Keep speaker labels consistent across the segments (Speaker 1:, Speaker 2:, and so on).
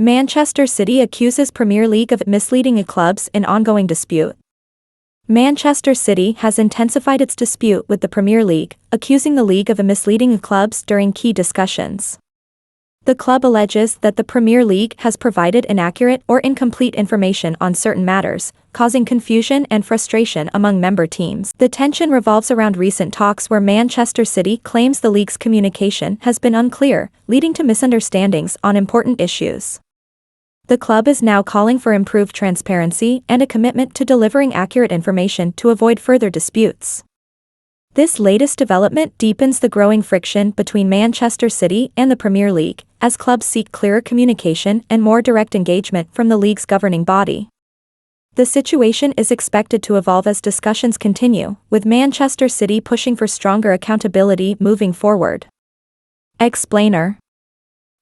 Speaker 1: Manchester City accuses Premier League of misleading clubs in ongoing dispute. Manchester City has intensified its dispute with the Premier League, accusing the league of misleading clubs during key discussions. The club alleges that the Premier League has provided inaccurate or incomplete information on certain matters, causing confusion and frustration among member teams. The tension revolves around recent talks where Manchester City claims the league's communication has been unclear, leading to misunderstandings on important issues. The club is now calling for improved transparency and a commitment to delivering accurate information to avoid further disputes. This latest development deepens the growing friction between Manchester City and the Premier League, as clubs seek clearer communication and more direct engagement from the league's governing body. The situation is expected to evolve as discussions continue, with Manchester City pushing for stronger accountability moving forward. Explainer: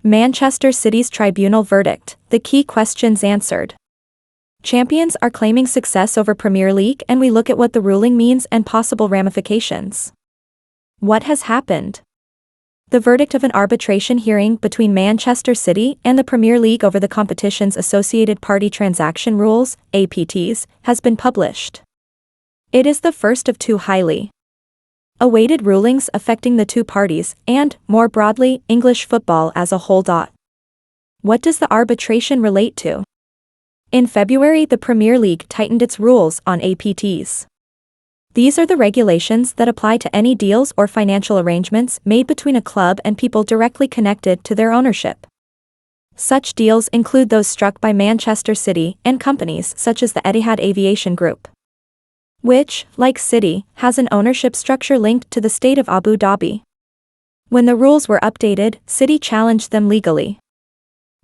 Speaker 1: Manchester City's tribunal verdict, the key questions answered. Champions are claiming success over Premier League, and we look at what the ruling means and possible ramifications. What has happened? The verdict of an arbitration hearing between Manchester City and the Premier League over the competition's associated party transaction rules, APTs, has been published. It is the first of two highly awaited rulings affecting the two parties and, more broadly, English football as a whole. What does the arbitration relate to? In February, the Premier League tightened its rules on APTs. These are the regulations that apply to any deals or financial arrangements made between a club and people directly connected to their ownership. Such deals include those struck by Manchester City and companies such as the Etihad Aviation Group, which, like City, has an ownership structure linked to the state of Abu Dhabi. When the rules were updated, City challenged them legally.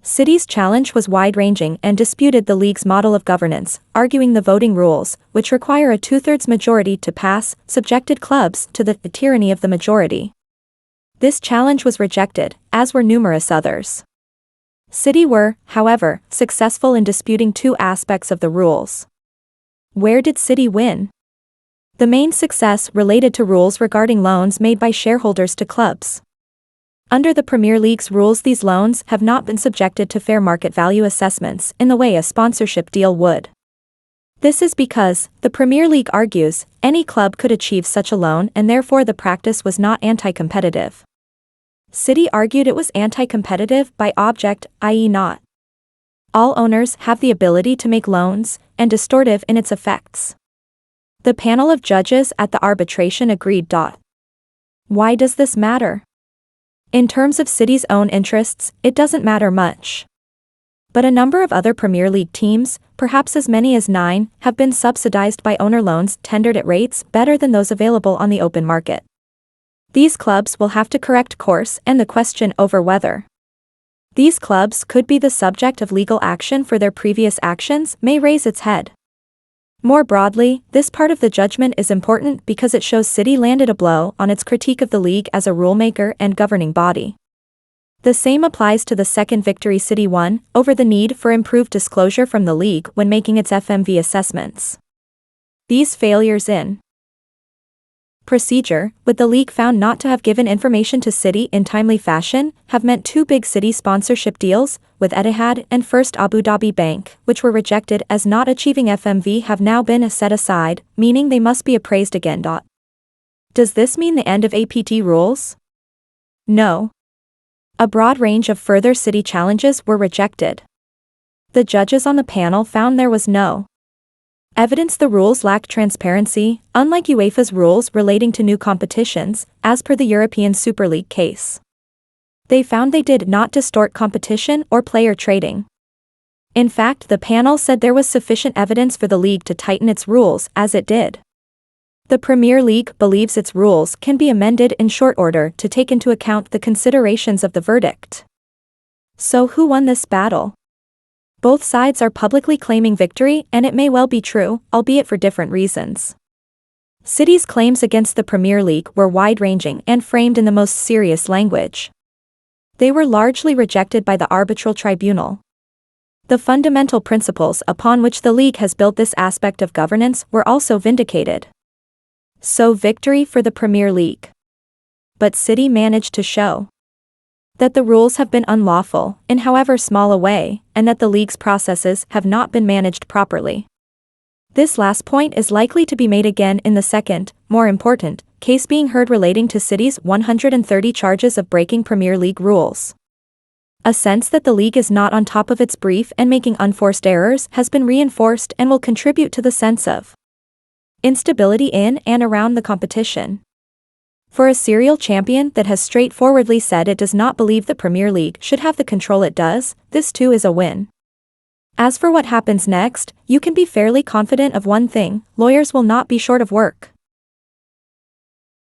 Speaker 1: City's challenge was wide-ranging and disputed the league's model of governance, arguing the voting rules, which require a two-thirds majority to pass, subjected clubs to the tyranny of the majority. This challenge was rejected, as were numerous others. City were, however, successful in disputing two aspects of the rules. Where did City win? The main success related to rules regarding loans made by shareholders to clubs. Under the Premier League's rules, these loans have not been subjected to fair market value assessments in the way a sponsorship deal would. This is because, the Premier League argues, any club could achieve such a loan and therefore the practice was not anti-competitive. City argued it was anti-competitive by object, i.e. not all owners have the ability to make loans, and distortive in its effects. The panel of judges at the arbitration agreed. Why does this matter? In terms of City's own interests, it doesn't matter much. But a number of other Premier League teams, perhaps as many as 9, have been subsidized by owner loans tendered at rates better than those available on the open market. These clubs will have to correct course, and the question over whether these clubs could be the subject of legal action for their previous actions may raise its head. More broadly, this part of the judgment is important because it shows City landed a blow on its critique of the league as a rulemaker and governing body. The same applies to the second victory City won, over the need for improved disclosure from the league when making its FMV assessments. These failures in procedure, with the league found not to have given information to City in timely fashion, have meant two big City sponsorship deals, with Etihad and First Abu Dhabi Bank, which were rejected as not achieving FMV, have now been set aside, meaning they must be appraised again. Does this mean the end of APT rules? No. A broad range of further City challenges were rejected. The judges on the panel found there was no evidence the rules lacked transparency, unlike UEFA's rules relating to new competitions, as per the European Super League case. They found they did not distort competition or player trading. In fact, the panel said there was sufficient evidence for the league to tighten its rules as it did. The Premier League believes its rules can be amended in short order to take into account the considerations of the verdict. So who won this battle? Both sides are publicly claiming victory, and it may well be true, albeit for different reasons. City's claims against the Premier League were wide-ranging and framed in the most serious language. They were largely rejected by the arbitral tribunal. The fundamental principles upon which the league has built this aspect of governance were also vindicated. So victory for the Premier League. But City managed to show that the rules have been unlawful, in however small a way, and that the league's processes have not been managed properly. This last point is likely to be made again in the second, more important, case being heard relating to City's 130 charges of breaking Premier League rules. A sense that the league is not on top of its brief and making unforced errors has been reinforced and will contribute to the sense of instability in and around the competition. For a serial champion that has straightforwardly said it does not believe the Premier League should have the control it does, this too is a win. As for what happens next, you can be fairly confident of one thing: lawyers will not be short of work.